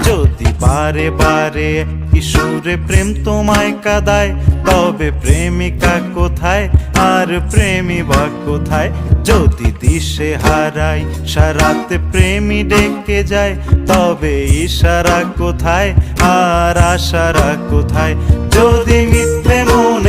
যদি বারে বারে কিশোরে প্রেম তোমায় কাঁদায়, তবে প্রেমিকা কোথায় আর প্রেমী বা কোথায়? যদি দিশে হারাই সারাতে প্রেমী ডেকে যায়, তবে ইশারা কোথায় আর আশারা কোথায়? যদি মিথ্যা